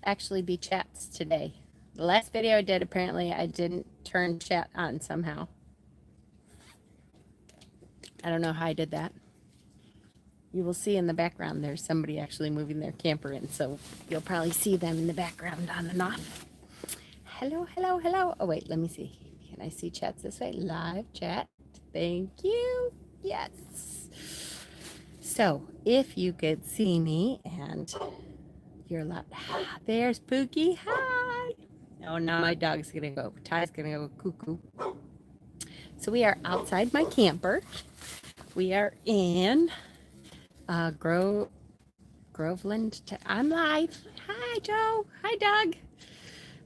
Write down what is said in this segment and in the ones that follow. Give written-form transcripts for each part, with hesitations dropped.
actually be chats today. The last video I did, apparently I didn't turn chat on somehow. I don't know how I did that. You will see in the background there's somebody actually moving their camper in, so you'll probably see them in the background on and off. Hello, hello, hello. Oh, wait, let me see. Can I see chats this way? Live chat. Thank you. Yes. So, if you could see me and you're loud. There's Pookie. Hi. Oh, now my dog's going to go. Ty's going to go cuckoo. So, we are outside my camper. We are in Groveland. I'm live. Hi, Joe. Hi, Doug.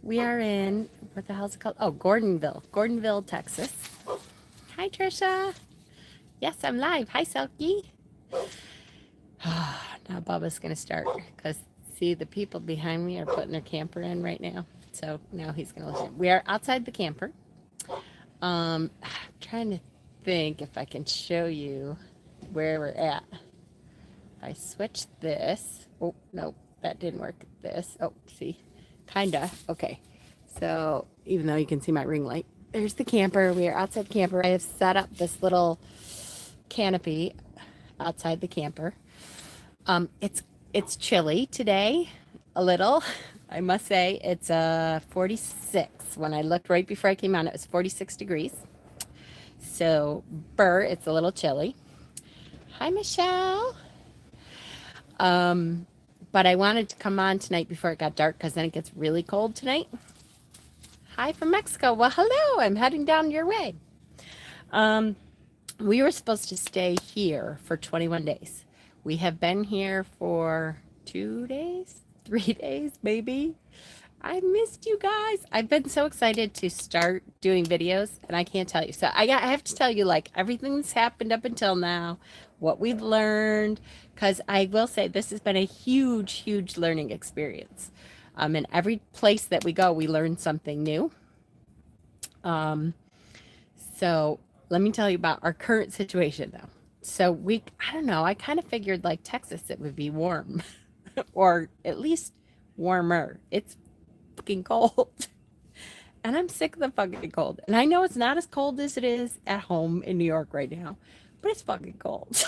We are in, what the hell is it called? Oh, Gordonville, Texas. Hi, Trisha. Yes, I'm live. Hi, Selkie. Now Bubba's going to start because, see, the people behind me are putting their camper in right now. So now he's going to listen. We are outside the camper. I'm trying to think if I can show you where we're at. If I switch this. Oh, no, that didn't work. This. Oh, see. Kinda. Okay. So even though you can see my ring light, there's the camper. We are outside the camper. I have set up this little canopy outside the camper. It's chilly today, a little. I must say it's 46. When I looked right before I came on, it was 46 degrees. So, it's a little chilly. Hi, Michelle. But I wanted to come on tonight before it got dark because then it gets really cold tonight. Hi from Mexico. Well, hello. I'm heading down your way. We were supposed to stay here for 21 days. We have been here for 2 days, 3 days, maybe. I missed you guys. I've been so excited to start doing videos, and I can't tell you. So I have to tell you, like, everything that's happened up until now, what we've learned, because I will say this has been a huge, huge learning experience. In every place that we go, we learn something new. So let me tell you about our current situation, though. So I don't know, I kind of figured like Texas, it would be warm or at least warmer. It's fucking cold. And I'm sick of the fucking cold. And I know it's not as cold as it is at home in New York right now, but it's fucking cold.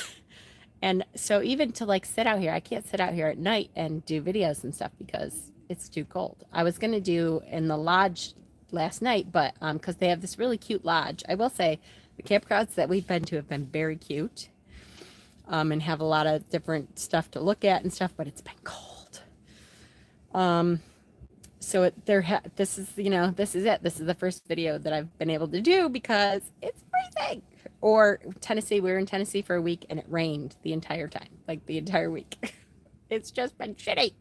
And so even to like sit out here, I can't sit out here at night and do videos and stuff because it's too cold. I was going to do in the lodge last night, but because they have this really cute lodge. I will say the campgrounds that we've been to have been very cute and have a lot of different stuff to look at and stuff, but it's been cold. So this is it. This is the first video that I've been able to do because it's freezing. Or Tennessee, we were in Tennessee for a week and it rained the entire time, like the entire week. It's just been shitty.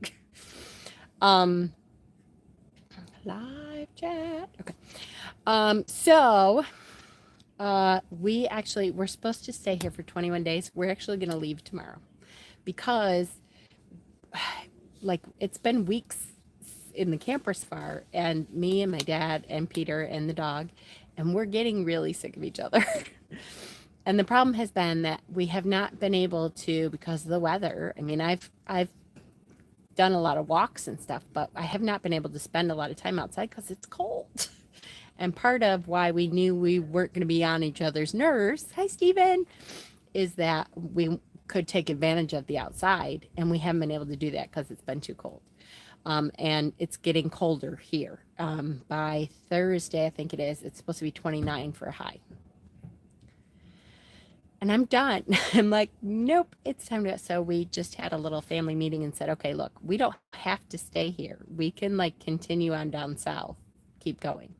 Live chat. Okay. We're supposed to stay here for 21 days. We're actually going to leave tomorrow because like it's been weeks in the camper so far, and me and my dad and Peter and the dog, and we're getting really sick of each other. And the problem has been that we have not been able to, because of the weather. I mean, I've done a lot of walks and stuff, but I have not been able to spend a lot of time outside because it's cold. And part of why we knew we weren't going to be on each other's nerves, hi Stephen, is that we could take advantage of the outside, and we haven't been able to do that because it's been too cold. And it's getting colder here. By Thursday, I think it is, it's supposed to be 29 for a high. And I'm done. I'm like, nope, it's time to go. So we just had a little family meeting and said, okay, look, we don't have to stay here. We can like continue on down south, keep going.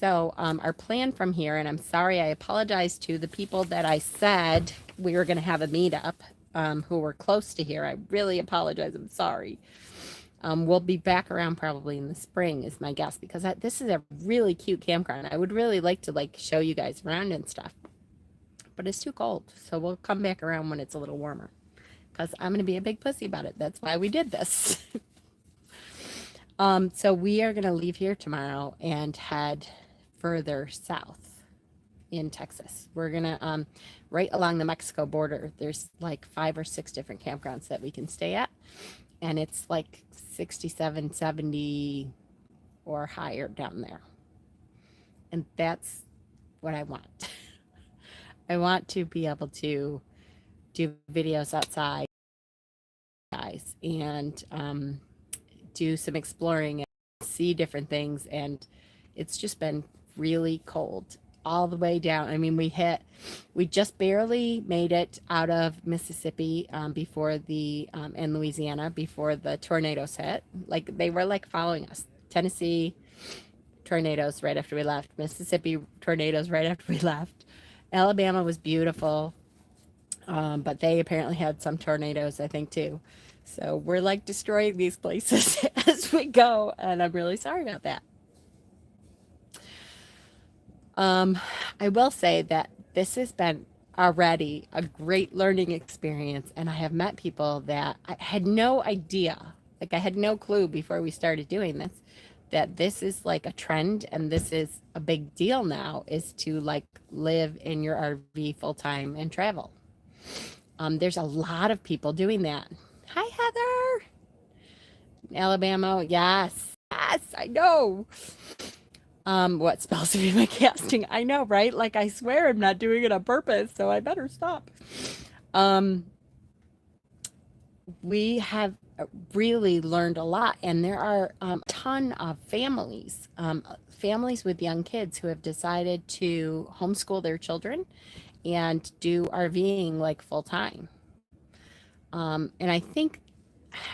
So our plan from here, and I'm sorry, I apologize to the people that I said we were going to have a meetup who were close to here. I really apologize. I'm sorry. We'll be back around probably in the spring is my guess, because this is a really cute campground. I would really like to like show you guys around and stuff, but it's too cold. So we'll come back around when it's a little warmer, because I'm going to be a big pussy about it. That's why we did this. So we are going to leave here tomorrow and head further south in Texas. We're going to, right along the Mexico border, there's like 5 or 6 different campgrounds that we can stay at. and it's like 67, 70 or higher down there. And that's what I want. I want to be able to do videos outside, guys, and do some exploring and see different things. And it's just been really cold all the way down. I mean, we just barely made it out of Mississippi before in Louisiana before the tornadoes hit. Like they were like following us. Tennessee tornadoes right after we left. Mississippi tornadoes right after we left. Alabama was beautiful, but they apparently had some tornadoes, I think, too. So we're like destroying these places as we go, and I'm really sorry about that. Um, I will say that this has been already a great learning experience, and I have met people that I had no idea, like I had no clue before we started doing this, that this is like a trend and this is a big deal now, is to like live in your RV full time and travel. There's a lot of people doing that. Hi, Heather. Alabama. Yes. Yes, I know. What spells to be my casting? I know, right? Like I swear I'm not doing it on purpose, so I better stop. Um, we have really learned a lot, and there are a ton of families with young kids who have decided to homeschool their children and do RVing like full time. And I think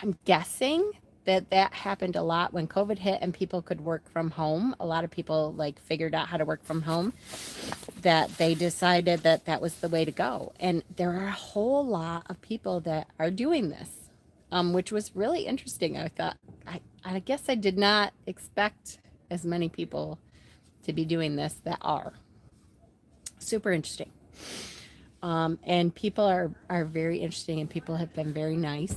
I'm guessing that that happened a lot when COVID hit and people could work from home. A lot of people like figured out how to work from home, that they decided that that was the way to go. And there are a whole lot of people that are doing this, which was really interesting. I thought, I guess I did not expect as many people to be doing this that are. Super interesting. And people are very interesting, and people have been very nice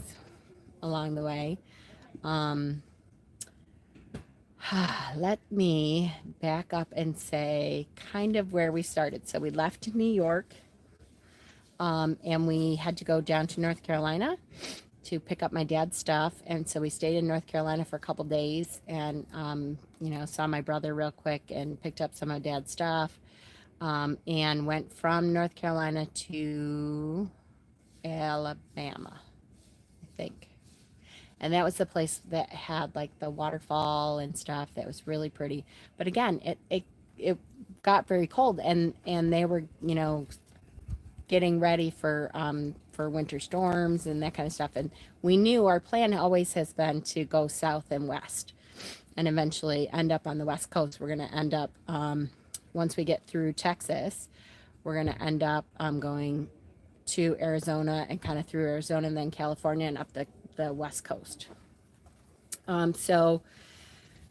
along the way. Um, Let me back up and say kind of where we started. So we left New York, and we had to go down to North Carolina to pick up my dad's stuff. And so we stayed in North Carolina for a couple days and, saw my brother real quick and picked up some of dad's stuff, and went from North Carolina to Alabama, I think. And that was the place that had like the waterfall and stuff that was really pretty. But again, it got very cold, and they were, getting ready for winter storms and that kind of stuff. And we knew our plan always has been to go south and west and eventually end up on the west coast. We're going to end up, once we get through Texas, we're going to end up going to Arizona and kind of through Arizona and then California and up the west coast. So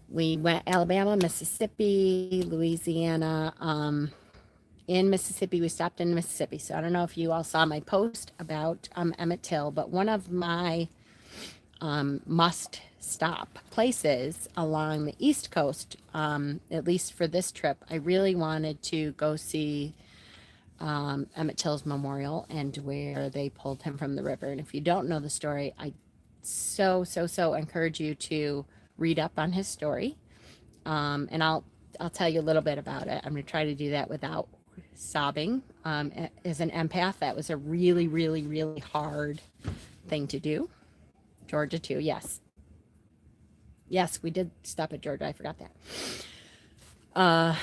we went Alabama, Mississippi, Louisiana. In Mississippi, we stopped in Mississippi. So I don't know if you all saw my post about Emmett Till, but one of my must stop places along the East Coast, at least for this trip, I really wanted to go see Emmett Till's memorial and where they pulled him from the river. And if you don't know the story, I so encourage you to read up on his story. And I'll tell you a little bit about it. I'm going to try to do that without sobbing. As an empath, that was a really hard thing to do. Georgia too, yes. Yes, we did stop at Georgia. I forgot that.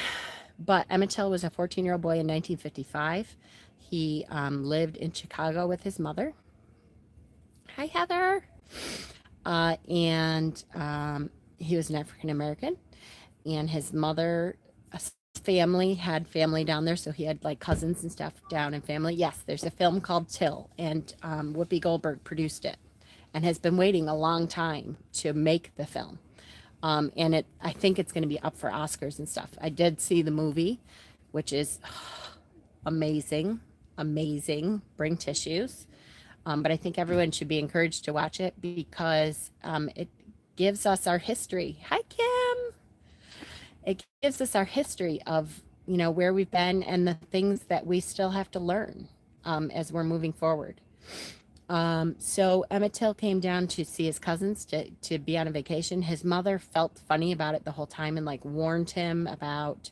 But Emmett Till was a 14-year-old boy in 1955. He lived in Chicago with his mother. Hi, Heather. And he was an African American, and his mother family had family down there, so he had like cousins and stuff down in family. Yes, there's a film called Till, and Whoopi Goldberg produced it and has been waiting a long time to make the film. And I think it's going to be up for Oscars and stuff. I did see the movie, which is amazing. Bring tissues. But I think everyone should be encouraged to watch it because it gives us our history. Hi, Kim. It gives us our history of, where we've been and the things that we still have to learn as we're moving forward. So Emmett Till came down to see his cousins to be on a vacation. His mother felt funny about it the whole time and like warned him about,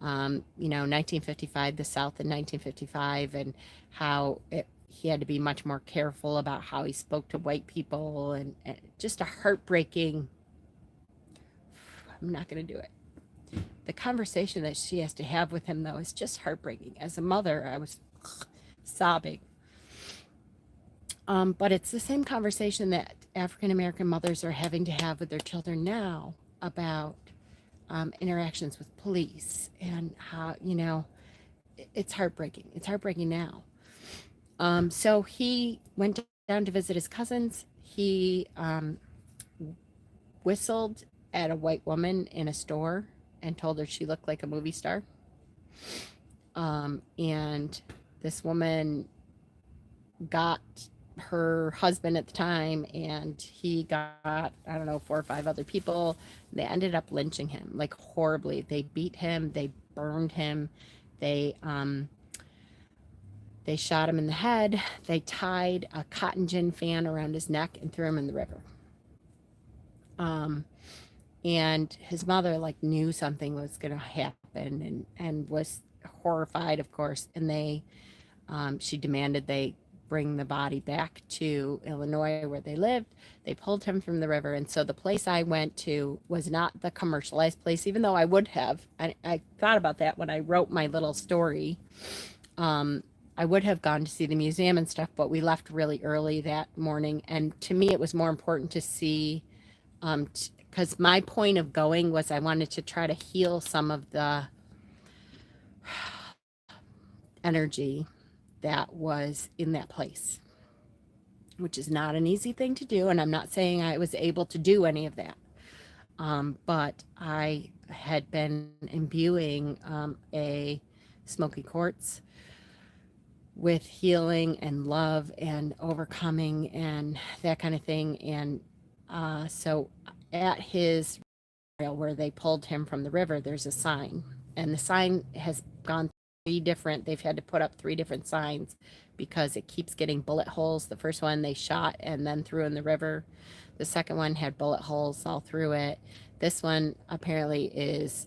1955, the South in 1955, and how he had to be much more careful about how he spoke to white people, and just a heartbreaking. I'm not going to do it. The conversation that she has to have with him, though, is just heartbreaking. As a mother, I was sobbing. But it's the same conversation that African American mothers are having to have with their children now about interactions with police and how, it's heartbreaking. It's heartbreaking now. So he went down to visit his cousins. He whistled at a white woman in a store and told her she looked like a movie star. And this woman got her husband at the time, and he got, I don't know, 4 or 5 other people. They ended up lynching him like horribly. They beat him, they burned him, they they shot him in the head, they tied a cotton gin fan around his neck and threw him in the river. And his mother like knew something was going to happen, and was horrified, of course, and she demanded they bring the body back to Illinois where they lived. They pulled him from the river. And so the place I went to was not the commercialized place, even though I would have. I thought about that when I wrote my little story. I would have gone to see the museum and stuff, but we left really early that morning. And to me, it was more important to see, because my point of going was I wanted to try to heal some of the energy that was in that place, which is not an easy thing to do. And I'm not saying I was able to do any of that. But I had been imbuing a smoky quartz with healing and love and overcoming and that kind of thing. And so at his where they pulled him from the river, there's a sign. And the sign has gone they've had to put up 3 different signs because it keeps getting bullet holes. The first one they shot and then threw in the river. The second one had bullet holes all through it. This one apparently is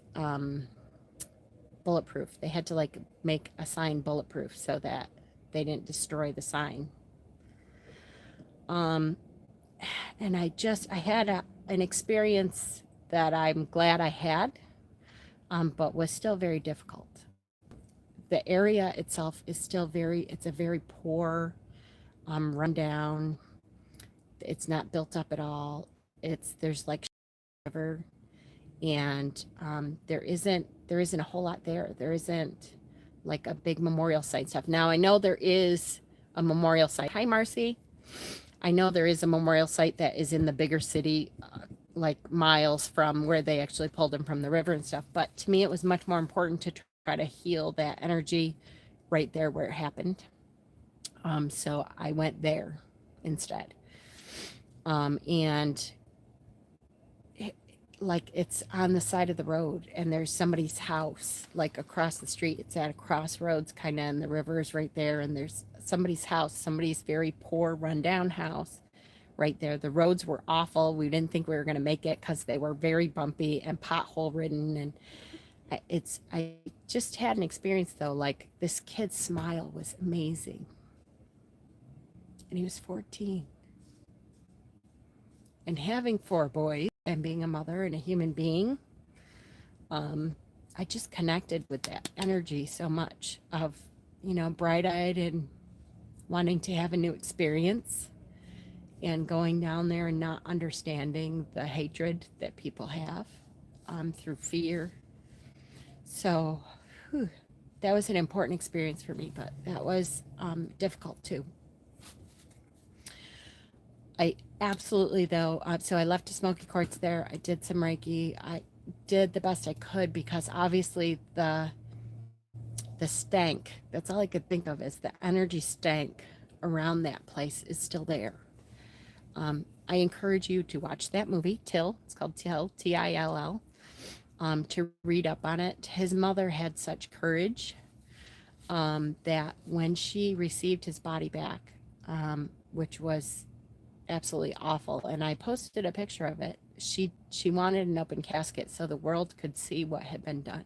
bulletproof. They had to like make a sign bulletproof so that they didn't destroy the sign. And I had an experience that I'm glad I had, but was still very difficult. The area itself is still it's a very poor, rundown. It's not built up at all. There's like river, and there isn't a whole lot there. There isn't like a big memorial site stuff. Now I know there is a memorial site. Hi, Marcy. I know there is a memorial site that is in the bigger city, like miles from where they actually pulled him from the river and stuff. But to me, it was much more important to try to heal that energy right there where it happened. So I went there instead. And like it's on the side of the road, and there's somebody's house like across the street. It's at a crossroads kind of, and the river is right there, and there's somebody's house, somebody's very poor rundown house right there. The roads were awful. We didn't think we were going to make it because they were very bumpy and pothole ridden. And I just had an experience though, like this kid's smile was amazing, and he was 14. And having 4 boys and being a mother and a human being, I just connected with that energy so much of, bright-eyed and wanting to have a new experience, and going down there and not understanding the hatred that people have, through fear. So that was an important experience for me, but that was difficult too. I absolutely though. So I left a smoky quartz there. I did some Reiki. I did the best I could because obviously the stank. That's all I could think of is the energy stank around that place is still there. I encourage you to watch that movie Till. It's called Till, Till. To read up on it. His mother had such courage that when she received his body back, which was absolutely awful. And I posted a picture of it. She wanted an open casket so the world could see what had been done.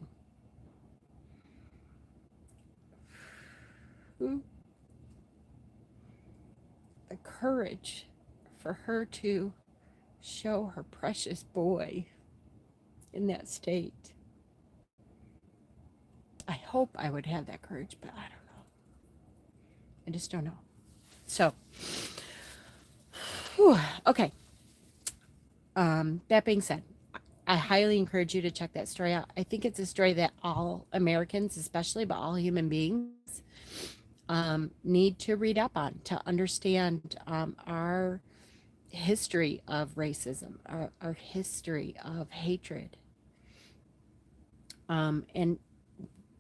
The courage for her to show her precious boy in that state. I hope I would have that courage, but I don't know. I just don't know. So, okay. That being said, I highly encourage you to check that story out. I think it's a story that all Americans, especially, but all human beings, need to read up on to understand our history of racism, our history of hatred. And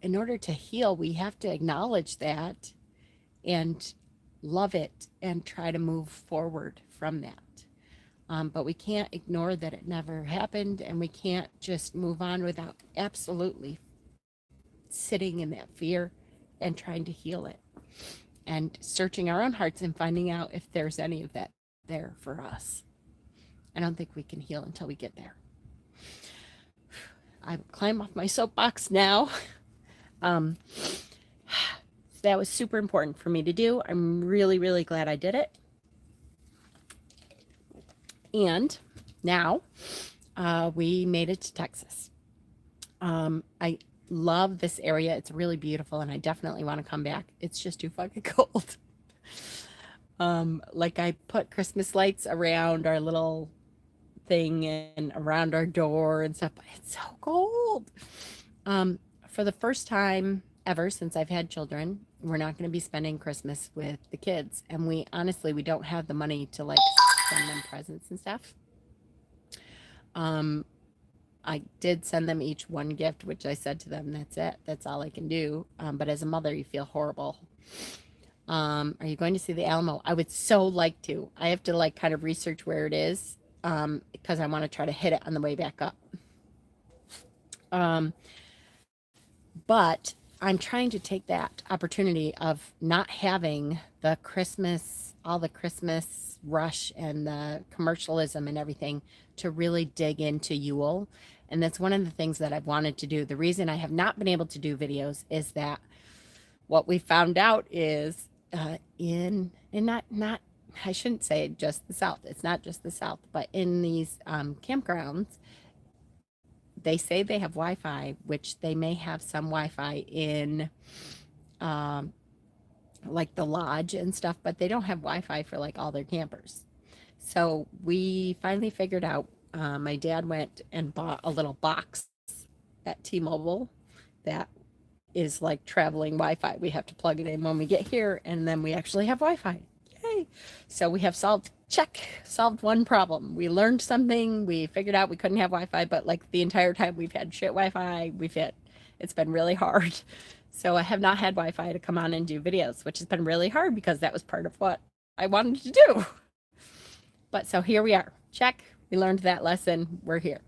in order to heal, we have to acknowledge that and love it and try to move forward from that. But we can't ignore that it never happened, and we can't just move on without absolutely sitting in that fear and trying to heal it and searching our own hearts and finding out if there's any of that there for us. I don't think we can heal until we get there. I climb off my soapbox now. That was super important for me to do. I'm really, really glad I did it. And now we made it to Texas. I love this area. It's really beautiful, and I definitely want to come back. It's just too fucking cold. Like I put Christmas lights around our little thing and around our door and stuff, but it's so cold. For the first time ever since I've had children, we're not going to be spending Christmas with the kids. And we honestly, we don't have the money to like send them presents and stuff. I did send them each one gift, which I said to them, that's it. That's all I can do. But as a mother, you feel horrible. Are you going to see the Alamo? I would so like to. I have to like kind of research where it is because I want to try to hit it on the way back up. But I'm trying to take that opportunity of not having the Christmas, all the Christmas rush and the commercialism and everything to really dig into Yule. And that's one of the things that I've wanted to do. The reason I have not been able to do videos is that what we found out is not I shouldn't say just the South. It's not just the South, but in these campgrounds, they say they have Wi-Fi, which they may have some Wi-Fi in like the lodge and stuff, but they don't have Wi-Fi for like all their campers. So we finally figured out, my dad went and bought a little box at T-Mobile that is like traveling Wi-Fi. We have to plug it in when we get here, and then we actually have Wi-Fi. Yay! So we have solved one problem. We learned something. We figured out we couldn't have Wi-Fi, but like the entire time we've had shit Wi-Fi, it's been really hard. So I have not had Wi-Fi to come on and do videos, which has been really hard because that was part of what I wanted to do. But so here we are. Check. We learned that lesson. We're here.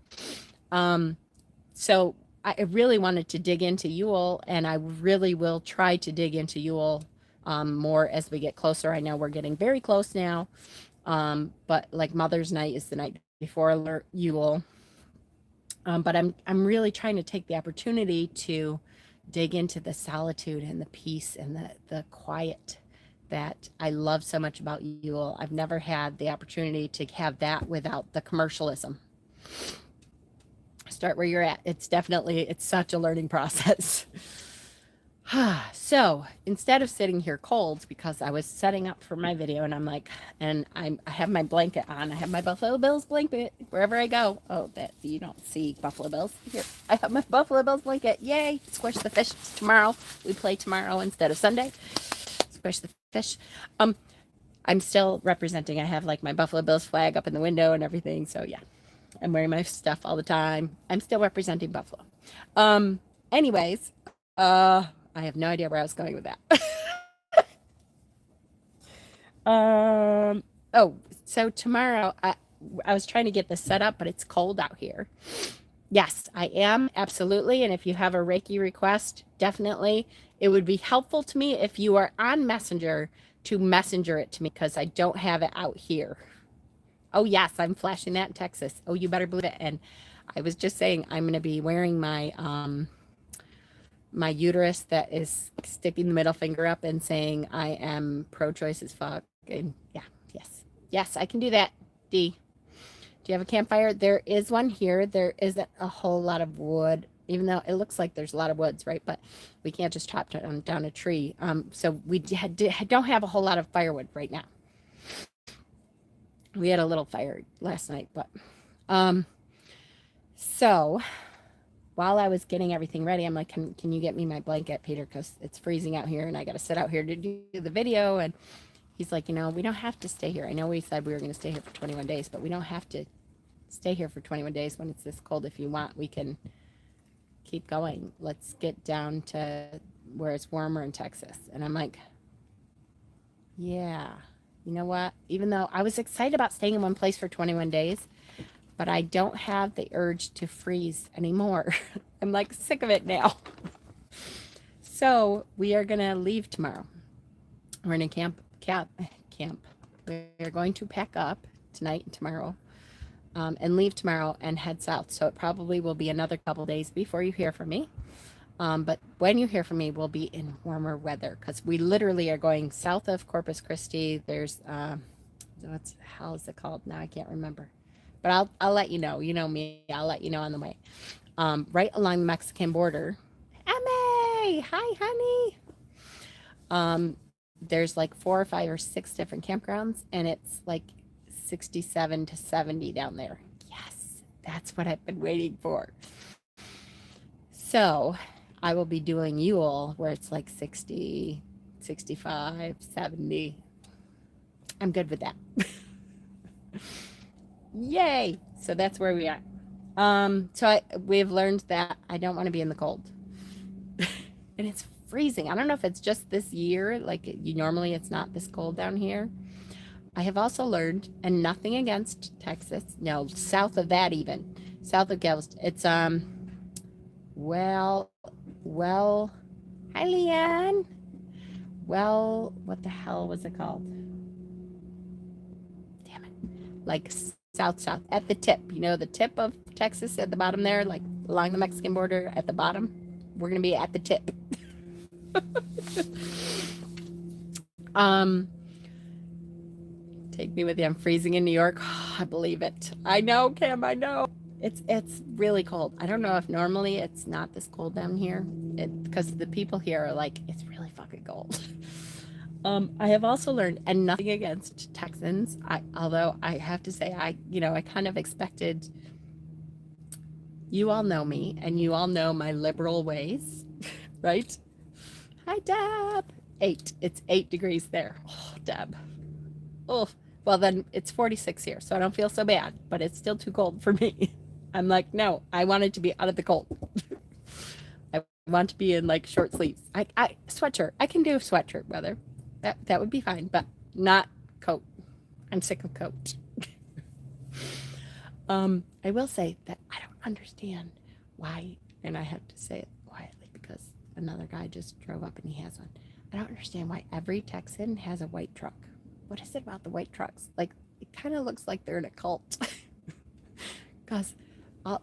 So I really wanted to dig into Yule, and I really will try to dig into Yule more as we get closer. I know we're getting very close now, but like Mother's Night is the night before Yule. But I'm really trying to take the opportunity to dig into the solitude and the peace and the quiet that I love so much about Yule. I've never had the opportunity to have that without the commercialism. Start where you're at. It's such a learning process. So instead of sitting here cold, because I was setting up for my video and I'm like, and I have my blanket on. I have my Buffalo Bills blanket wherever I go. Oh, that you don't see Buffalo Bills. Here, I have my Buffalo Bills blanket. Yay. Squish the fish tomorrow. We play tomorrow instead of Sunday. Squish the fish. I'm still representing. I have like my Buffalo Bills flag up in the window and everything. So yeah, I'm wearing my stuff all the time. I'm still representing Buffalo. Anyways, I have no idea where I was going with that. So tomorrow I was trying to get this set up, but it's cold out here. Yes, I am. Absolutely. And if you have a Reiki request, definitely. It would be helpful to me if you are on Messenger to messenger it to me because I don't have it out here. Oh, yes, I'm flashing that in Texas. Oh, you better believe it. And I was just saying I'm going to be wearing my uterus that is sticking the middle finger up and saying I am pro-choice as fuck. And yeah, yes, I can do that. D, do you have a campfire? There is one here. There isn't a whole lot of wood, even though it looks like there's a lot of woods, right? But we can't just chop down a tree. So we don't have a whole lot of firewood right now. We had a little fire last night, but so while I was getting everything ready, I'm like, can you get me my blanket, Peter? Because it's freezing out here and I got to sit out here to do the video. And he's like, we don't have to stay here. I know we said we were going to stay here for 21 days, but we don't have to stay here for 21 days when it's this cold. If you want, we can keep going. Let's get down to where it's warmer in Texas. And I'm like, yeah, you know what? Even though I was excited about staying in one place for 21 days, but I don't have the urge to freeze anymore. I'm like sick of it now. So we are going to leave tomorrow. We're in a camp. We're going to pack up tonight and tomorrow and leave tomorrow and head south. So it probably will be another couple days before you hear from me. But when you hear from me, we'll be in warmer weather because we literally are going south of Corpus Christi. There's, what the hell is it called? Now I can't remember. But I'll let you know. You know me. I'll let you know on the way. Right along the Mexican border. Emmy! Hi, honey! There's like 4 or 5 or 6 different campgrounds, and it's like 67 to 70 down there. Yes, that's what I've been waiting for. So I will be doing Yule, where it's like 60, 65, 70. I'm good with that. Yay! So that's where we are. We've learned that I don't want to be in the cold. And it's freezing. I don't know if it's just this year, like normally it's not this cold down here. I have also learned, and nothing against Texas, no, south of that even, south of Galveston, it's well, hi Leanne. Well, what the hell was it called? Damn it. Like south at the tip, the tip of Texas at the bottom there, like along the Mexican border at the bottom. We're gonna be at the tip. Take me with you. I'm freezing in New York. Oh, I believe it. I know, Kim, I know. It's really cold. I don't know if normally it's not this cold down here. Because the people here are like, it's really fucking cold. I have also learned, and nothing against Texans, although I have to say, I kind of expected, you all know me, and you all know my liberal ways, right? Hi, Deb. 8. It's 8 degrees there. Oh, Deb. Oh, well, then it's 46 here, so I don't feel so bad, but it's still too cold for me. I'm like, no, I wanted to be out of the cold. I want to be in like short sleeves. I sweatshirt. I can do sweatshirt weather. That would be fine, but not coat. I'm sick of coat. I will say that I don't understand why, and I have to say it quietly because another guy just drove up and he has one. I don't understand why every Texan has a white truck. What is it about the white trucks? Like, it kind of looks like they're in a cult. Because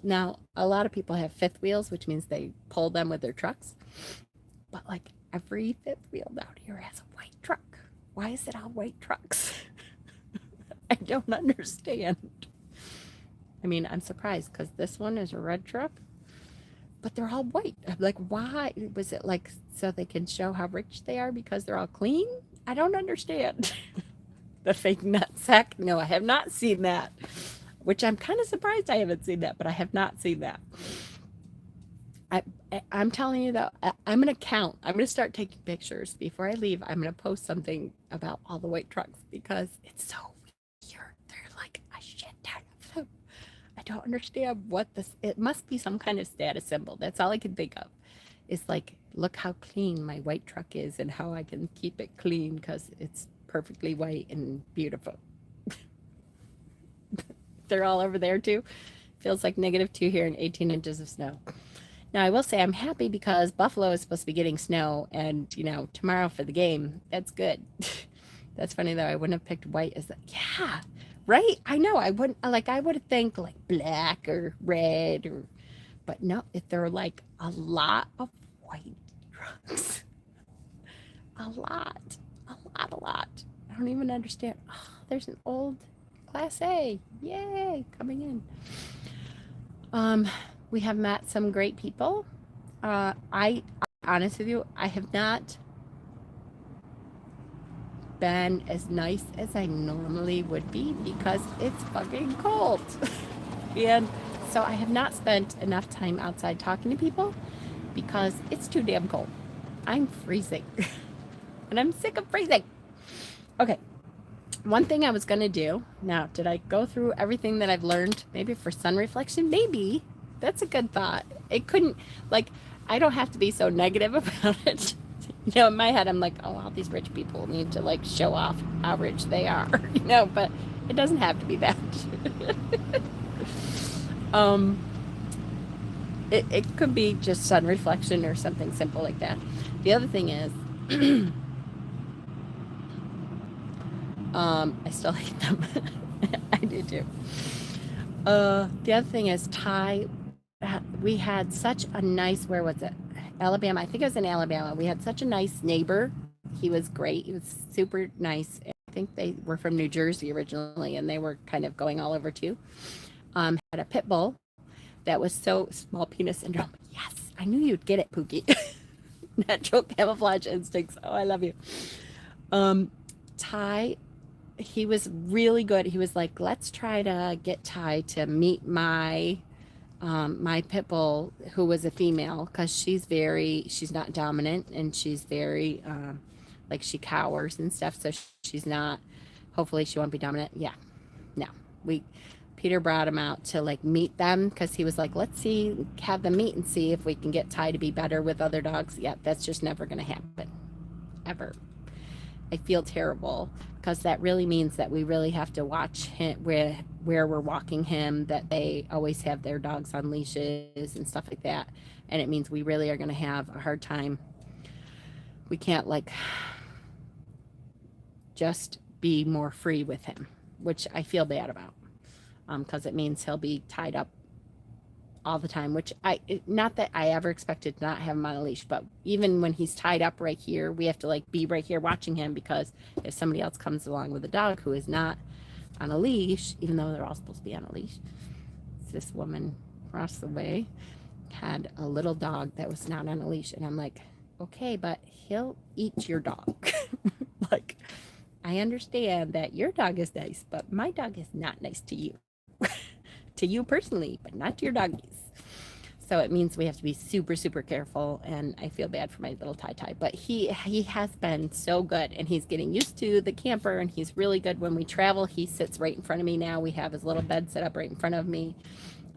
now a lot of people have fifth wheels, which means they pull them with their trucks. But like every fifth wheel down here has a white truck. Why is it all white trucks? I don't understand. I mean, I'm surprised because this one is a red truck, but they're all white. I'm like, why? Was it like so they can show how rich they are because they're all clean? I don't understand. The fake nutsack? No, I have not seen that. Which I'm kind of surprised I haven't seen that, but I have not seen that. I'm telling you though, I'm going to count. I'm going to start taking pictures. Before I leave, I'm going to post something about all the white trucks because it's so weird. They're like a shit ton of them. I don't understand what this, it must be some kind of status symbol. That's all I can think of. It's like, look how clean my white truck is and how I can keep it clean because it's perfectly white and beautiful. They're all over there too. Feels like -2 here and 18 inches of snow. Now I will say I'm happy because Buffalo is supposed to be getting snow and tomorrow for the game. That's good. That's funny though. I wouldn't have picked white as the, yeah, right. I know. I wouldn't like. I would have think like black or red or, but no. If there are like a lot of white trucks, a lot, a lot. I don't even understand. Oh, there's an old Class A. Yay, coming in. Um, we have met some great people. I honest with you, I have not been as nice as I normally would be because it's fucking cold. And so I have not spent enough time outside talking to people because it's too damn cold. I'm freezing. And I'm sick of freezing. Okay. One thing I was going to do. Now, did I go through everything that I've learned? Maybe for sun reflection? Maybe. That's a good thought. It couldn't, like, I don't have to be so negative about it. In my head, I'm like, oh, all these rich people need to, like, show off how rich they are, but it doesn't have to be that. um, it could be just sun reflection or something simple like that. The other thing is, I still hate them. I do too. The other thing is Ty. We had such a nice, where was it? Alabama. I think it was in Alabama. We had such a nice neighbor. He was great. He was super nice. I think they were from New Jersey originally, and they were kind of going all over too. Had a pit bull that was so small penis syndrome. Yes, I knew you'd get it, Pookie. Natural camouflage instincts. Oh, I love you. Ty, he was really good. He was like, let's try to get Ty to meet my my pit bull, who was a female, because she's not dominant, and she's very like, she cowers and stuff, so she's not, hopefully she won't be dominant. Yeah, no, Peter brought him out to like meet them, because he was like, let's have them meet and see if we can get Ty to be better with other dogs. Yeah, that's just never going to happen, ever. I feel terrible because that really means that we really have to watch him where we're walking him, that they always have their dogs on leashes and stuff like that. And it means we really are going to have a hard time. We can't like just be more free with him, which I feel bad about, because it means he'll be tied up all the time, which not that I ever expected to not have him on a leash, but even when he's tied up right here, we have to like be right here watching him, because if somebody else comes along with a dog who is not on a leash, even though they're all supposed to be on a leash, this woman across the way had a little dog that was not on a leash, and I'm like, okay, but he'll eat your dog. Like, I understand that your dog is nice, but my dog is not nice to you. To you personally, but not to your doggies. So it means we have to be super, super careful, and I feel bad for my little Ty. But he has been so good, and he's getting used to the camper, and he's really good when we travel. He sits right in front of me now. We have his little bed set up right in front of me,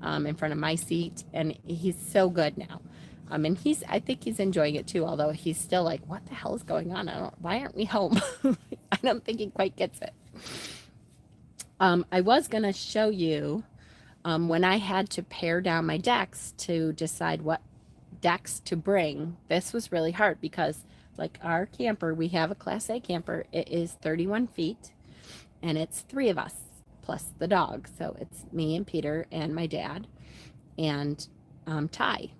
in front of my seat, and he's so good now. And I think he's enjoying it too, although he's still like, what the hell is going on? Why aren't we home? I don't think he quite gets it. I was going to show you when I had to pare down my decks to decide what decks to bring. This was really hard because, like, our camper, we have a Class A camper. It is 31 feet, and it's 3 of us plus the dog. So it's me and Peter and my dad and Ty.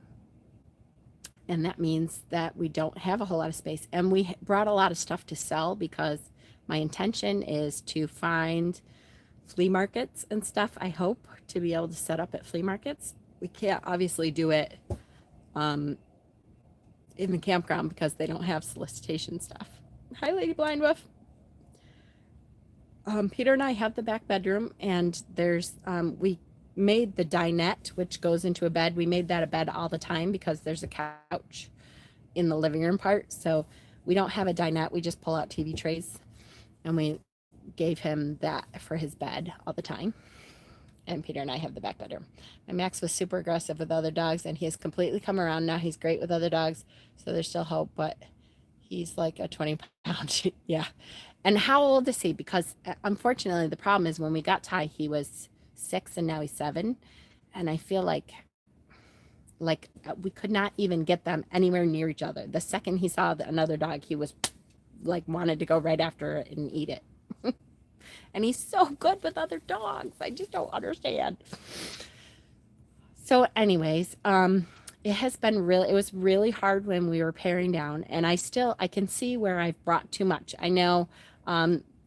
And that means that we don't have a whole lot of space. And we brought a lot of stuff to sell, because my intention is to find flea markets and stuff, I hope, to be able to set up at flea markets. We can't obviously do it in the campground because they don't have solicitation stuff. Hi, Lady Blind Wolf. Peter and I have the back bedroom, and there's we made the dinette, which goes into a bed. We made that a bed all the time because there's a couch in the living room part. So we don't have a dinette. We just pull out TV trays, and we gave him that for his bed all the time. And Peter and I have the back bedroom. My Max was super aggressive with other dogs, and he has completely come around now. He's great with other dogs, so there's still hope, but he's like a 20-pound. Yeah. And how old is he? Because unfortunately, the problem is when we got Ty, he was 6, and now he's 7. And I feel like we could not even get them anywhere near each other. The second he saw another dog, he was like wanted to go right after it and eat it. And he's so good with other dogs. I just don't understand. So anyways, it has been it was really hard when we were paring down, and I can see where I've brought too much. I know,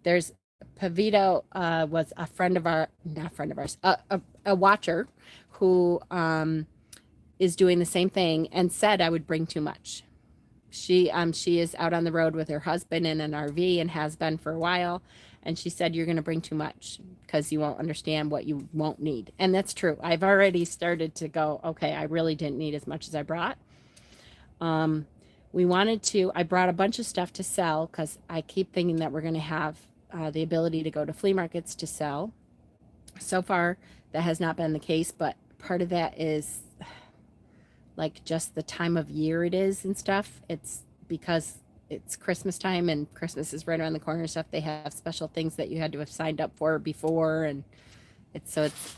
there's Pavito, was a friend of not friend of ours, a watcher who, is doing the same thing and said I would bring too much. She is out on the road with her husband in an RV and has been for a while. And she said, you're going to bring too much because you won't understand what you won't need. And that's true. I've already started to go, okay, I really didn't need as much as I brought. I brought a bunch of stuff to sell because I keep thinking that we're going to have the ability to go to flea markets to sell. So far, that has not been the case, but part of that is like just the time of year it is and stuff. It's because it's Christmas time and Christmas is right around the corner and stuff. They have special things that you had to have signed up for before, and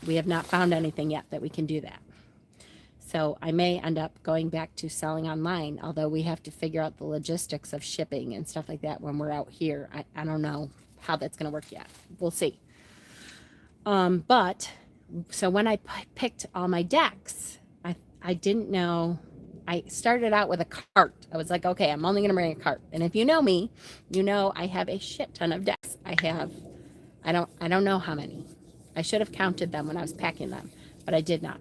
we have not found anything yet that we can do that. So I may end up going back to selling online, although we have to figure out the logistics of shipping and stuff like that when we're out here. I don't know how that's going to work yet. We'll see. But so when I picked all my decks, I didn't know. I started out with a cart. I was like, okay, I'm only going to bring a cart. And if you know me, you know I have a shit ton of decks. I don't know how many. I should have counted them when I was packing them, but I did not.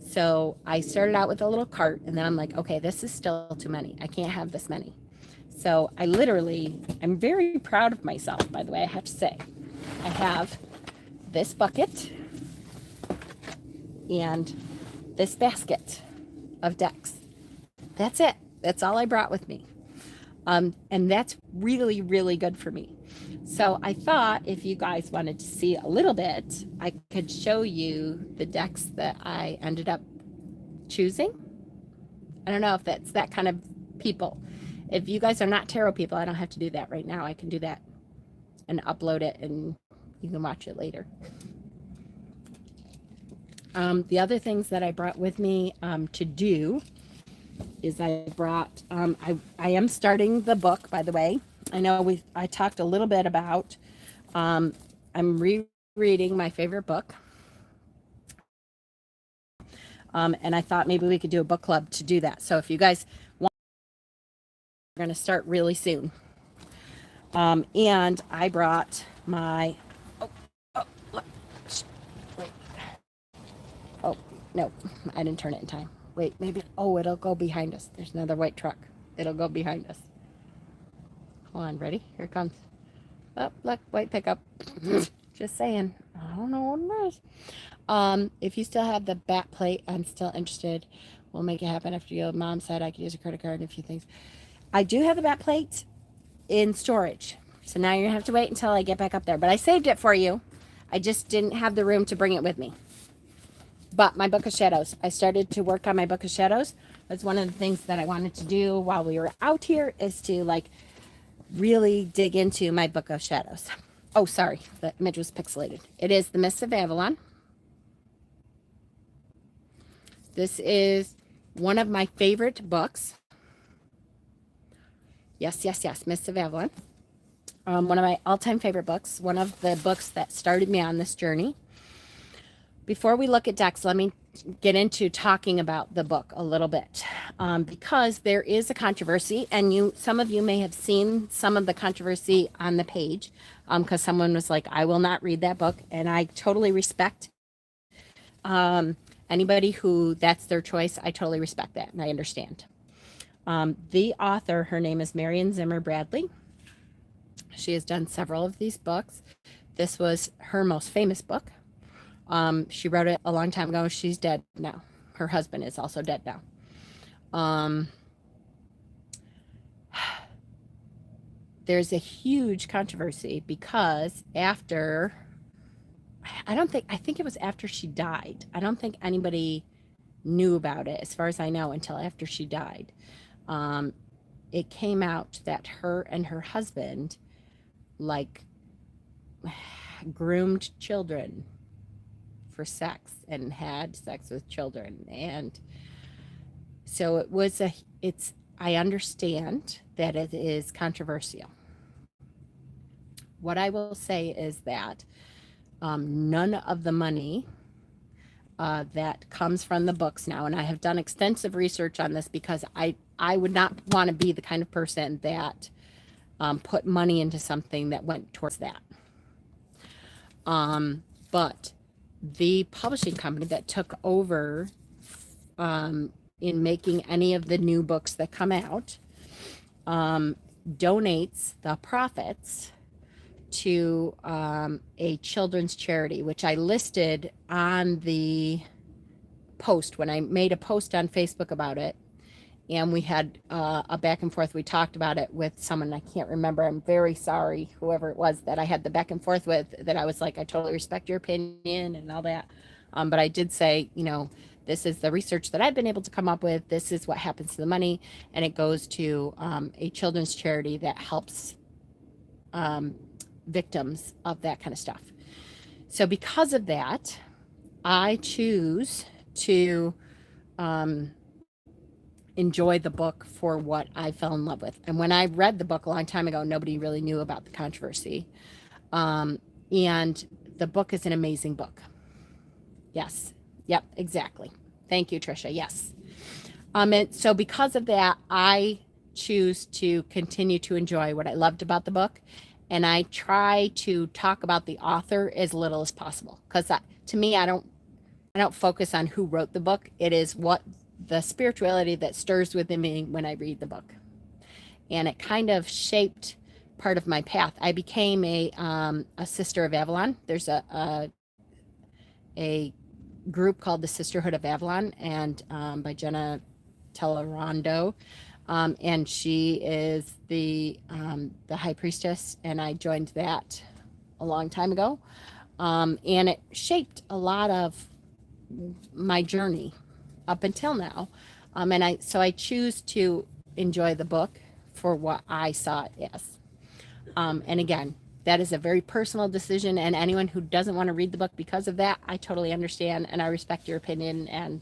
So I started out with a little cart, and then I'm like, okay, this is still too many. I can't have this many. So I'm very proud of myself, by the way, I have to say. I have this bucket and this basket of decks. That's it. That's all I brought with me. And that's really, really good for me. So I thought if you guys wanted to see a little bit, I could show you the decks that I ended up choosing. I don't know if that's that kind of people. If you guys are not tarot people, I don't have to do that right now. I can do that and upload it, and you can watch it later. The other things that I brought with me to do is I brought, I am starting the book, by the way. I know I talked a little bit about, I'm rereading my favorite book. And I thought maybe we could do a book club to do that. So if you guys want, we're going to start really soon. And I brought my, wait. Oh, no, I didn't turn it in time. Wait, maybe, it'll go behind us. There's another white truck. It'll go behind us. Hold on, ready? Here it comes. Oh, look, white pickup. Just saying. I don't know what it is. If you still have the bat plate, I'm still interested. We'll make it happen after you. Mom said I could use a credit card and a few things. I do have the bat plate in storage. So now you're going to have to wait until I get back up there. But I saved it for you. I just didn't have the room to bring it with me. But my Book of Shadows, I started to work on my Book of Shadows. That's one of the things that I wanted to do while we were out here, is to really dig into my Book of Shadows. Oh, sorry, the image was pixelated. It is The Mists of Avalon. This is one of my favorite books. Yes, Mists of Avalon. One of my all-time favorite books. One of the books that started me on this journey. Before we look at decks, let me get into talking about the book a little bit, because there is a controversy, and some of you may have seen some of the controversy on the page, because someone was like, I will not read that book, and I totally respect anybody who that's their choice. I totally respect that, and I understand. The author, her name is Marion Zimmer Bradley. She has done several of these books. This was her most famous book. She wrote it a long time ago. She's dead now. Her husband is also dead now. There's a huge controversy because I think it was after she died. I don't think anybody knew about it, as far as I know, until after she died. It came out that her and her husband, groomed children for sex and had sex with children. And so I understand that it is controversial. What I will say is that none of the money that comes from the books now, and I have done extensive research on this because I would not want to be the kind of person that put money into something that went towards that. But the publishing company that took over in making any of the new books that come out donates the profits to a children's charity, which I listed on the post when I made a post on Facebook about it. And we had a back and forth. We talked about it with someone I can't remember. I'm very sorry, whoever it was that I had the back and forth with, that I was like, I totally respect your opinion and all that. But I did say, this is the research that I've been able to come up with. This is what happens to the money. And it goes to a children's charity that helps victims of that kind of stuff. So because of that, I choose to enjoy the book for what I fell in love with. And when I read the book a long time ago, nobody really knew about the controversy. And the book is an amazing book. Yes. Yep, exactly. Thank you, Trisha. Yes. And so because of that, I choose to continue to enjoy what I loved about the book. And I try to talk about the author as little as possible. Because to me, I don't focus on who wrote the book. It is what the spirituality that stirs within me when I read the book. And it kind of shaped part of my path. I became a Sister of Avalon. There's a group called the Sisterhood of Avalon, and by Jenna Tellerando. And she is the high priestess, and I joined that a long time ago. And it shaped a lot of my journey up until now. So I choose to enjoy the book for what I saw it as. And again, that is a very personal decision, and anyone who doesn't want to read the book because of that, I totally understand, and I respect your opinion, and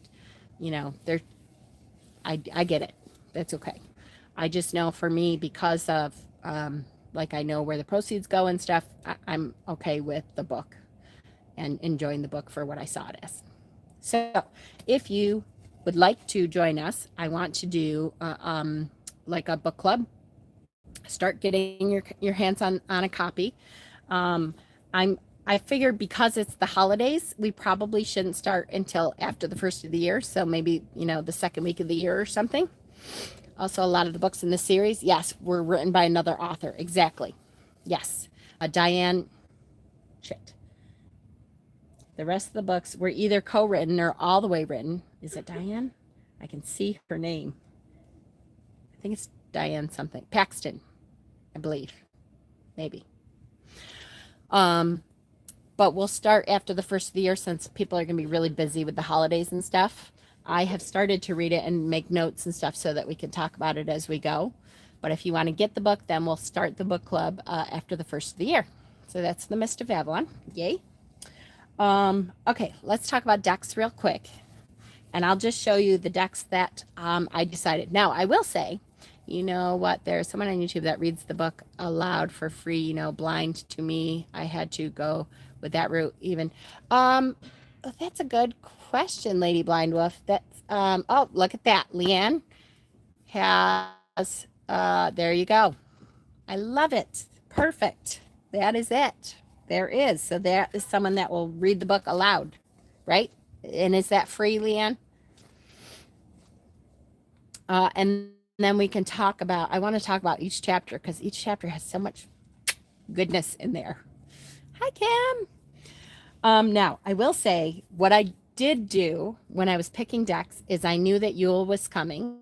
I get it. That's okay. I just know for me, because of I know where the proceeds go and stuff, I'm okay with the book and enjoying the book for what I saw it as. So if you would like to join us, I want to do like a book club. Start getting your hands on a copy. I figured because it's the holidays, we probably shouldn't start until after the first of the year. So maybe, the second week of the year or something. Also, a lot of the books in this series, yes, were written by another author. Exactly. Yes. Diane, shit. The rest of the books were either co-written or all the way written. Is it Diane? I can see her name. I think it's Diane something. Paxton, I believe. Maybe. But we'll start after the first of the year, since people are going to be really busy with the holidays and stuff. I have started to read it and make notes and stuff so that we can talk about it as we go. But if you want to get the book, then we'll start the book club after the first of the year. So that's The Mist of Avalon. Yay. Okay, let's talk about decks real quick. And I'll just show you the decks that I decided. Now, I will say, you know what? There's someone on YouTube that reads the book aloud for free, blind to me. I had to go with that route even. That's a good question, Lady Blind Wolf. That's, oh, look at that. Leanne has, there you go. I love it. Perfect. That is it. There is. So there is someone that will read the book aloud, right? And is that free, Leanne? And then we can talk about, I want to talk about each chapter because each chapter has so much goodness in there. Hi, Kim. Now, I will say what I did do when I was picking decks is I knew that Yule was coming.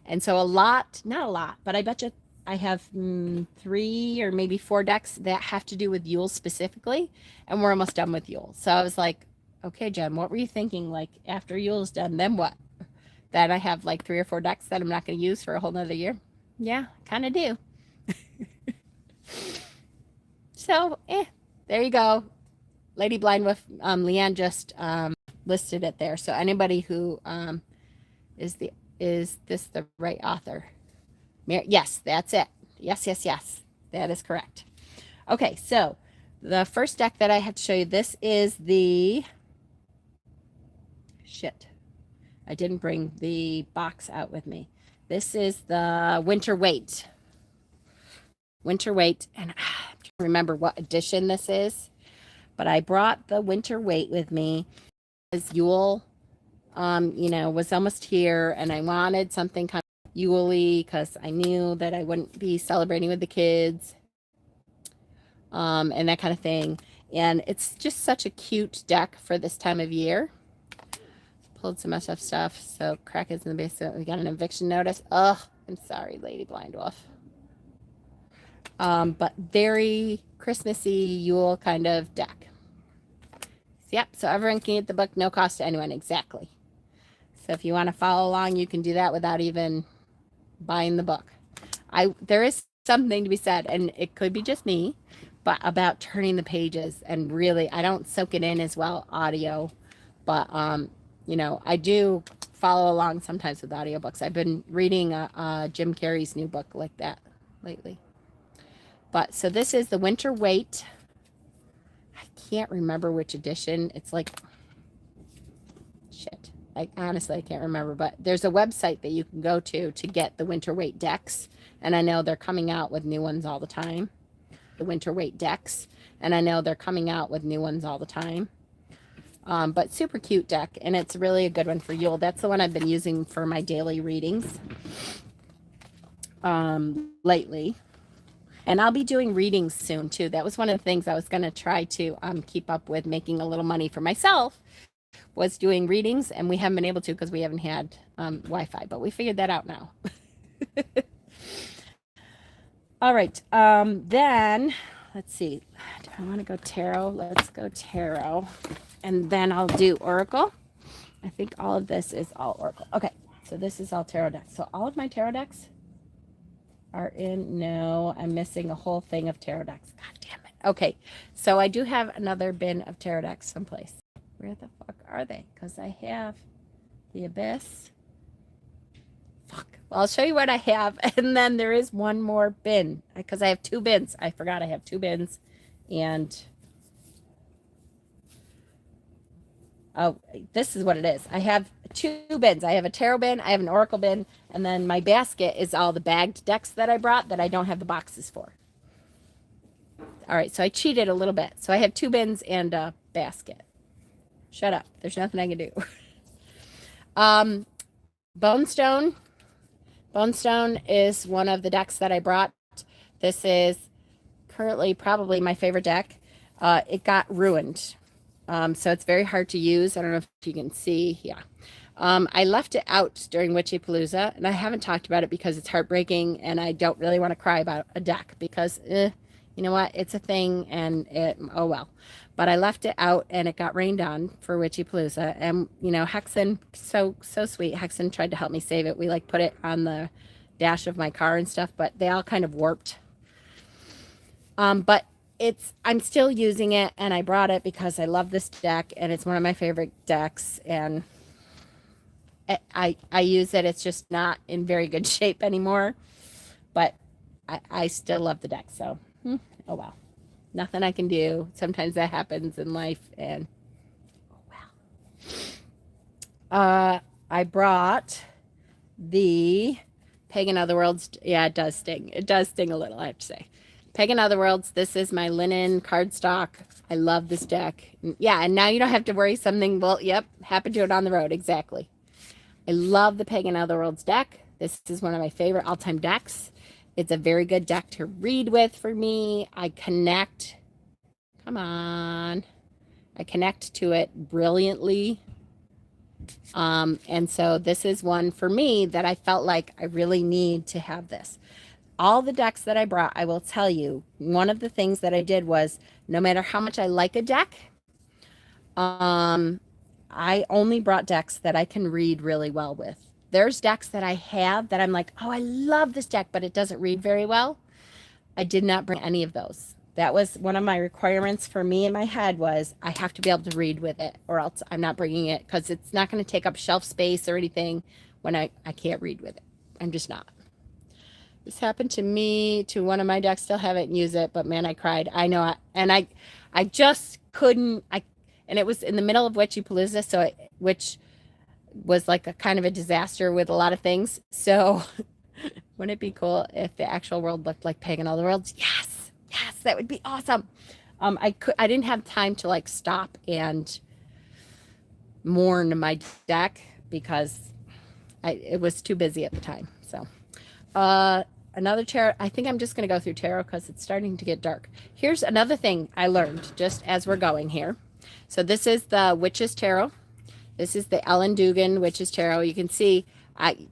And so not a lot, but I bet you I have 3 or maybe 4 decks that have to do with Yule specifically. And we're almost done with Yule. So I was like, okay, Jen, what were you thinking? Like after Yule's done, then what? That I have like 3 or 4 decks that I'm not going to use for a whole nother year. Yeah, kind of do. So, there you go. Lady Blind Wolf, Leanne just listed it there. So anybody who is this the right author? Yes, that's it. Yes. That is correct. Okay, so the first deck that I had to show you, this is the, shit, I didn't bring the box out with me. This is the Winter Weight. Winter Weight, and I'm trying to remember what edition this is, but I brought the Winter Weight with me as Yule, was almost here, and I wanted something kind of Yule-y because I knew that I wouldn't be celebrating with the kids, and that kind of thing. And it's just such a cute deck for this time of year. Pulled some SF stuff. So crack is in the basement. We got an eviction notice. Ugh, I'm sorry, Lady Blind Wolf. But very Christmassy Yule kind of deck. Yep, so everyone can get the book, no cost to anyone. Exactly. So if you want to follow along, you can do that without even buying the book. There is something to be said, and it could be just me, but about turning the pages, and really, I don't soak it in as well audio, but I do follow along sometimes with audiobooks. I've been reading Jim Carrey's new book like that lately. But so this is the Winter Weight. I can't remember which edition. It's like, shit. Honestly, I can't remember, but there's a website that you can go to get the Winter Weight decks. And I know they're coming out with new ones all the time. The Winter Weight decks. And I know they're coming out with new ones all the time. But super cute deck. And it's really a good one for Yule. That's the one I've been using for my daily readings lately. And I'll be doing readings soon, too. That was one of the things I was going to try to keep up with, making a little money for myself, was doing readings. And we haven't been able to because we haven't had Wi-Fi. But we figured that out now. All right. Then, let's see. Do I want to go tarot? Let's go tarot. And then I'll do Oracle. I think all of this is all Oracle. Okay. So this is all tarot decks. So all of my tarot decks are in. No, I'm missing a whole thing of tarot decks. God damn it. Okay, so I do have another bin of tarot decks someplace. Where the fuck are they? Because I have the Abyss. Fuck. Well, I'll show you what I have, and then there is one more bin because I have two bins. I forgot I have two bins, and oh, this is what it is. I have two bins. I have a tarot bin, I have an oracle bin, and then my basket is all the bagged decks that I brought that I don't have the boxes for. All right, so I cheated a little bit. So I have two bins and a basket. Shut up. There's nothing I can do. Bonestone. Bonestone is one of the decks that I brought. This is currently probably my favorite deck. It got ruined. So it's very hard to use. I don't know if you can see. Yeah. I left it out during Witchy Palooza, and I haven't talked about it because it's heartbreaking, and I don't really want to cry about a deck because, you know what? It's a thing, and oh well. But I left it out, and it got rained on for Witchy Palooza, and Hexen, so sweet. Hexen tried to help me save it. We put it on the dash of my car and stuff, but they all kind of warped. But I'm still using it, and I brought it because I love this deck, and it's one of my favorite decks, and I use it. It's just not in very good shape anymore, but I still love the deck. So, oh well, nothing I can do. Sometimes that happens in life, and oh well. I brought the Pagan Otherworlds. Yeah, it does sting. It does sting a little, I have to say. Pagan Otherworlds. This is my linen cardstock. I love this deck. Yeah, and now you don't have to worry something. Well, yep, happened to it on the road. Exactly. I love the Pagan Otherworlds deck. This is one of my favorite all-time decks. It's a very good deck to read with for me. I connect. Come on. I connect to it brilliantly. And so this is one for me that I felt like I really need to have this. All the decks that I brought, I will tell you, one of the things that I did was, no matter how much I like a deck, I only brought decks that I can read really well with. There's decks that I have that I'm like, oh, I love this deck, but it doesn't read very well. I did not bring any of those. That was one of my requirements for me in my head, was I have to be able to read with it, or else I'm not bringing it, because it's not going to take up shelf space or anything when I can't read with it. I'm just not. This happened to me, to one of my decks. Still haven't used it, but man, I cried. I know, I just couldn't. And it was in the middle of Witchy Palooza, which was like a kind of a disaster with a lot of things. So, wouldn't it be cool if the actual world looked like Pagan All the Worlds? Yes, yes, that would be awesome. I didn't have time to like stop and mourn my deck because it was too busy at the time. So, another tarot. I think I'm just going to go through tarot because it's starting to get dark. Here's another thing I learned just as we're going here. So this is the Witch's Tarot. This is the Ellen Dugan Witch's Tarot. You can see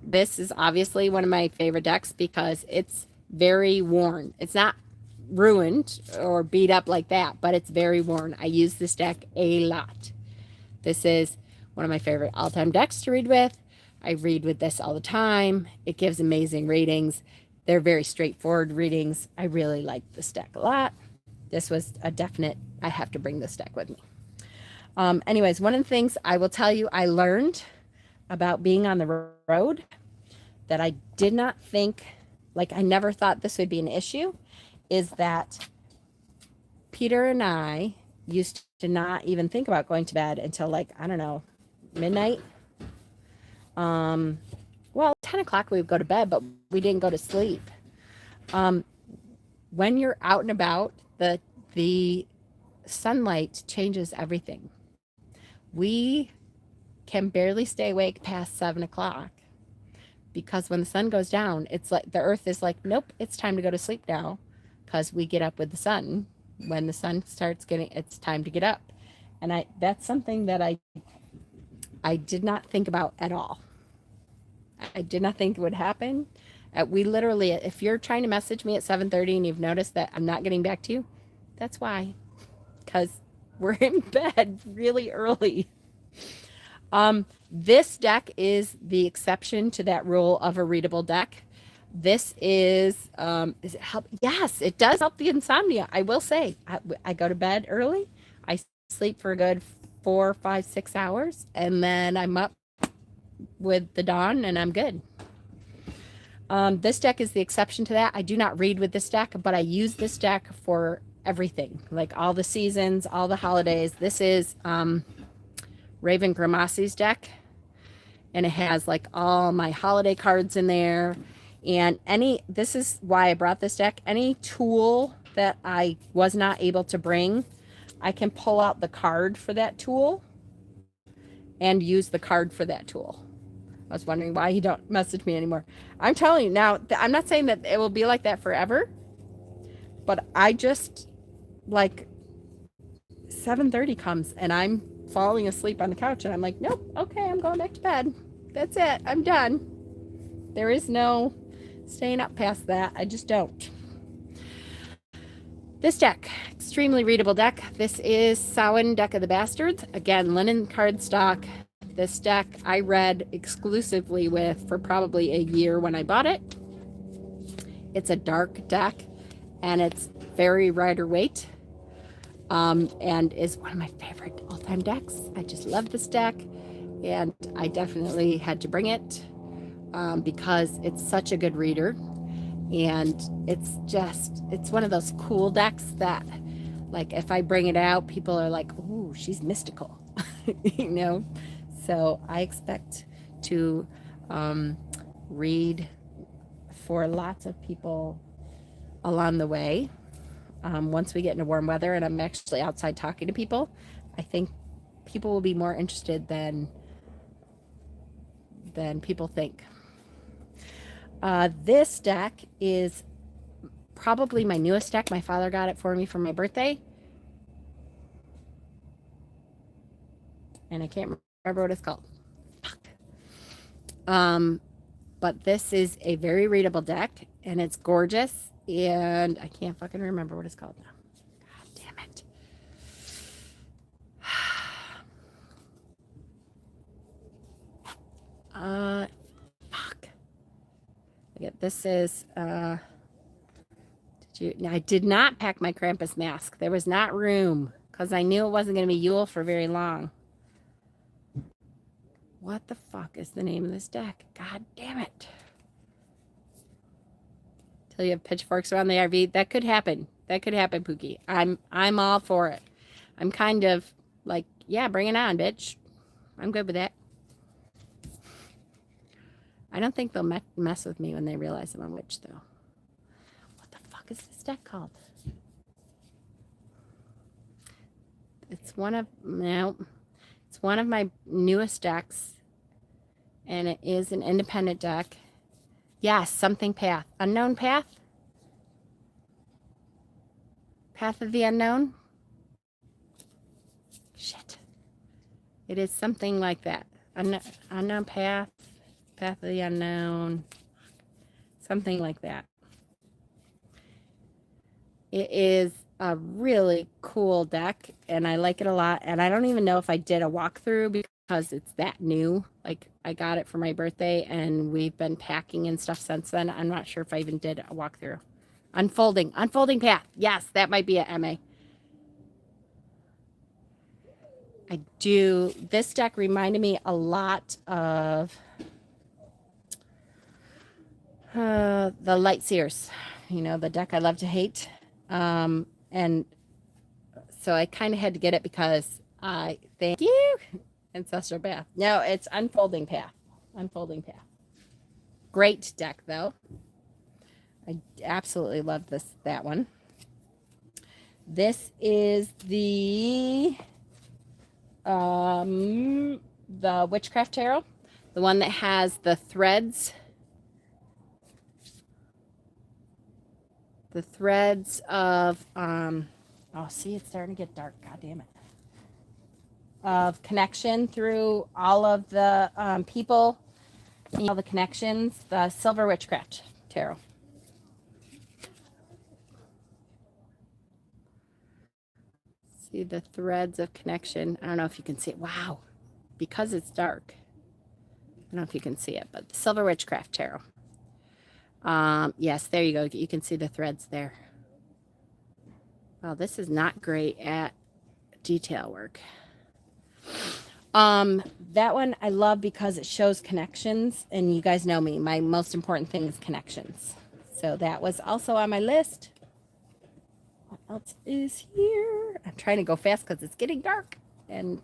this is obviously one of my favorite decks because it's very worn. It's not ruined or beat up like that, but it's very worn. I use this deck a lot. This is one of my favorite all-time decks to read with. I read with this all the time. It gives amazing readings. They're very straightforward readings. I really like this deck a lot. This was a definite, I have to bring this deck with me. Anyways, one of the things I will tell you I learned about being on the road that I did not think, like I never thought this would be an issue, is that Peter and I used to not even think about going to bed until like, I don't know, midnight. Well, 10 o'clock we would go to bed, but we didn't go to sleep. When you're out and about, the sunlight changes everything. We can barely stay awake past 7 o'clock because when the sun goes down, it's like the earth is like, nope, it's time to go to sleep now, because we get up with the sun. When the sun starts getting, it's time to get up. And that's something that I did not think about at all. I did not think it would happen. We literally, if you're trying to message me at 7:30 and you've noticed that I'm not getting back to you, that's why, because we're in bed really early. This deck is the exception to that rule of a readable deck. This is it help? Yes, it does help the insomnia. I will say, I go to bed early. I sleep for a good 4, 5, 6 hours, and then I'm up with the dawn, and I'm good. This deck is the exception to that. I do not read with this deck, but I use this deck for everything, like all the seasons, all the holidays. This is Raven Gramasi's deck, and it has like all my holiday cards in there. And this is why I brought this deck. Any tool that I was not able to bring, I can pull out the card for that tool and use the card for that tool. I was wondering why you don't message me anymore. I'm telling you now, I'm not saying that it will be like that forever, but I just, like, 7:30 comes and I'm falling asleep on the couch and I'm like, nope, okay, I'm going back to bed. That's it. I'm done. There is no staying up past that. I just don't. This deck, extremely readable deck. This is Samhain Deck of the Bastards. Again, linen cardstock. This deck I read exclusively with for probably a year when I bought it. It's a dark deck and it's very rider weight, and is one of my favorite all-time decks. I just love this deck, and I definitely had to bring it because it's such a good reader, and it's one of those cool decks that, like, if I bring it out, people are like, ooh, she's mystical. You know. So I expect to read for lots of people along the way. Once we get into warm weather and I'm actually outside talking to people, I think people will be more interested than people think. This deck is probably my newest deck. My father got it for me for my birthday, and I can't remember what it's called. But this is a very readable deck, and it's gorgeous, and I can't fucking remember what it's called now. God damn it. Fuck. This is, I did not pack my Krampus mask. There was not room, because I knew it wasn't going to be Yule for very long. What the fuck is the name of this deck? God damn it. till you have pitchforks around the RV. That could happen. That could happen, Pookie. I'm all for it. I'm kind of like, yeah, bring it on, bitch. I'm good with that. I don't think they'll mess with me when they realize I'm a witch, though. What the fuck is this deck called? It's one of my newest decks, and it is an independent deck. Yes, something path. Unknown path? Path of the unknown? Shit. It is something like that. Unknown path. Path of the unknown. Something like that. It is a really cool deck, and I like it a lot. And I don't even know if I did a walkthrough because it's that new. Like, I got it for my birthday, and we've been packing and stuff since then. I'm not sure if I even did a walkthrough. Unfolding path. Yes, that might be a MA. I do. This deck reminded me a lot of the Light Seers. You know, the deck I love to hate. And so I kind of had to get it because thank you, Ancestral Path. No, it's Unfolding Path. Unfolding Path. Great deck, though. I absolutely love that one. This is the Witchcraft Tarot, the one that has the threads. The threads of, oh, see, it's starting to get dark. God damn it. Of connection through all of the people, all the connections, the Silver Witchcraft Tarot. See the threads of connection. I don't know if you can see it. Wow. Because it's dark. I don't know if you can see it, but the Silver Witchcraft Tarot. Yes, there you go. You can see the threads there. Well, this is not great at detail work. That one I love because it shows connections, and you guys know me. My most important thing is connections. So that was also on my list. What else is here? I'm trying to go fast because it's getting dark. And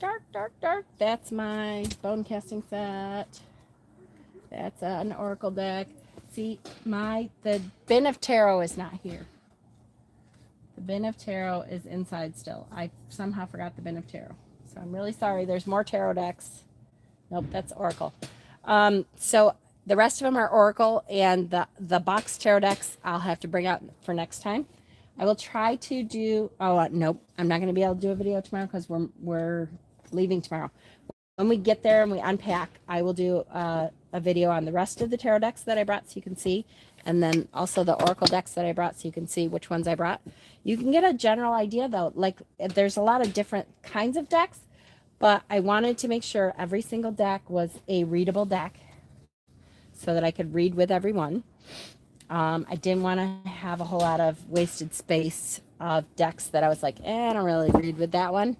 dark. That's my bone casting set. That's an oracle deck. See, the bin of tarot is not here. The bin of tarot is inside still. I somehow forgot the bin of tarot. So I'm really sorry. There's more tarot decks. Nope, that's oracle. So the rest of them are oracle, and the box tarot decks I'll have to bring out for next time. I will try to do, nope, I'm not going to be able to do a video tomorrow because we're leaving tomorrow. When we get there and we unpack, I will do a video on the rest of the tarot decks that I brought so you can see, and then also the oracle decks that I brought so you can see which ones I brought. You can get a general idea though. Like, there's a lot of different kinds of decks, but I wanted to make sure every single deck was a readable deck so that I could read with everyone. I didn't want to have a whole lot of wasted space of decks that I was like, I don't really read with that one.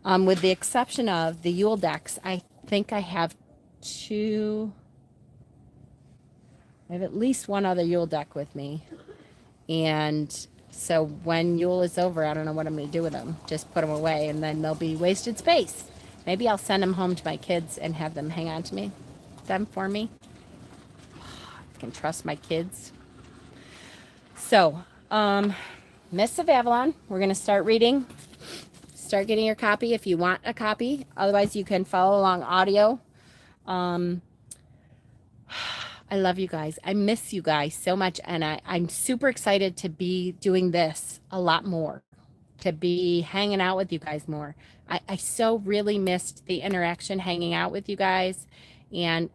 With the exception of the Yule decks, I think I have at least one other Yule deck with me. And so when Yule is over, I don't know what I'm going to do with them. Just put them away, and then they'll be wasted space. Maybe I'll send them home to my kids and have them hang on to them for me. I can trust my kids. So, Mists of Avalon, we're going to start reading. Start getting your copy if you want a copy. Otherwise, you can follow along audio. I love you guys. I miss you guys so much. And I'm super excited to be doing this a lot more, to be hanging out with you guys more. I so really missed the interaction, hanging out with you guys, and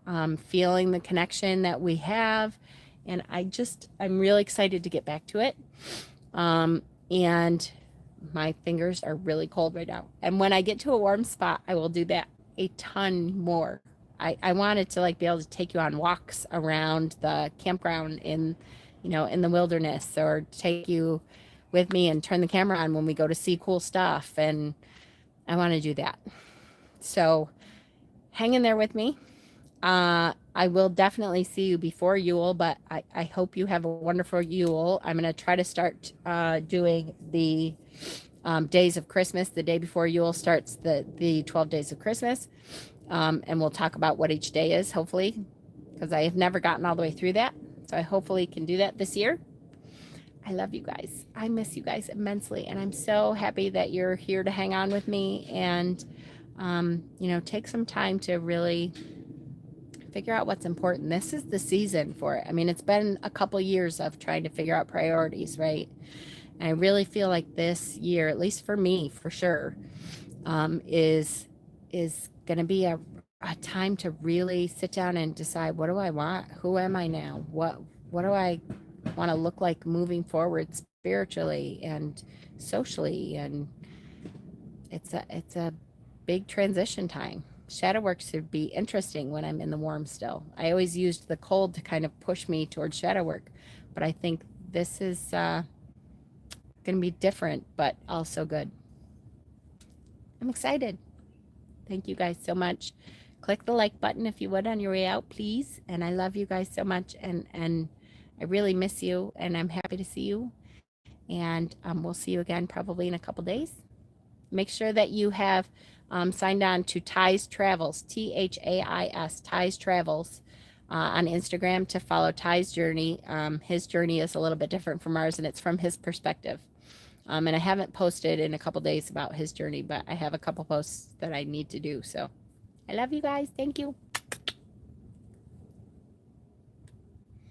feeling the connection that we have. And I'm really excited to get back to it. And my fingers are really cold right now. And when I get to a warm spot, I will do that a ton more. I wanted to like be able to take you on walks around the campground in the wilderness, or take you with me and turn the camera on when we go to see cool stuff. And I want to do that. So hang in there with me. I will definitely see you before Yule, but I hope you have a wonderful Yule. I'm going to try to start doing the days of Christmas. The day before Yule starts the 12 days of Christmas. And we'll talk about what each day is, hopefully, because I have never gotten all the way through that. So I hopefully can do that this year. I love you guys. I miss you guys immensely. And I'm so happy that you're here to hang on with me and, take some time to really figure out what's important. This is the season for it. I mean, it's been a couple years of trying to figure out priorities, right? And I really feel like this year, at least for me, for sure, is going to be a time to really sit down and decide, what do I want? Who am I now? What do I want to look like moving forward spiritually and socially? And it's a big transition time. Shadow work should be interesting when I'm in the warm still. I always used the cold to kind of push me towards shadow work, but I think this is going to be different, but also good. I'm excited. Thank you guys so much. Click the like button if you would on your way out, please. And I love you guys so much, and I really miss you, and I'm happy to see you. And we'll see you again probably in a couple days. Make sure that you have signed on to Ty's Travels, Thais, Ty's Travels on Instagram to follow Ty's journey. His journey is a little bit different from ours, and it's from his perspective. And I haven't posted in a couple days about his journey, but I have a couple posts that I need to do. So I love you guys. Thank you.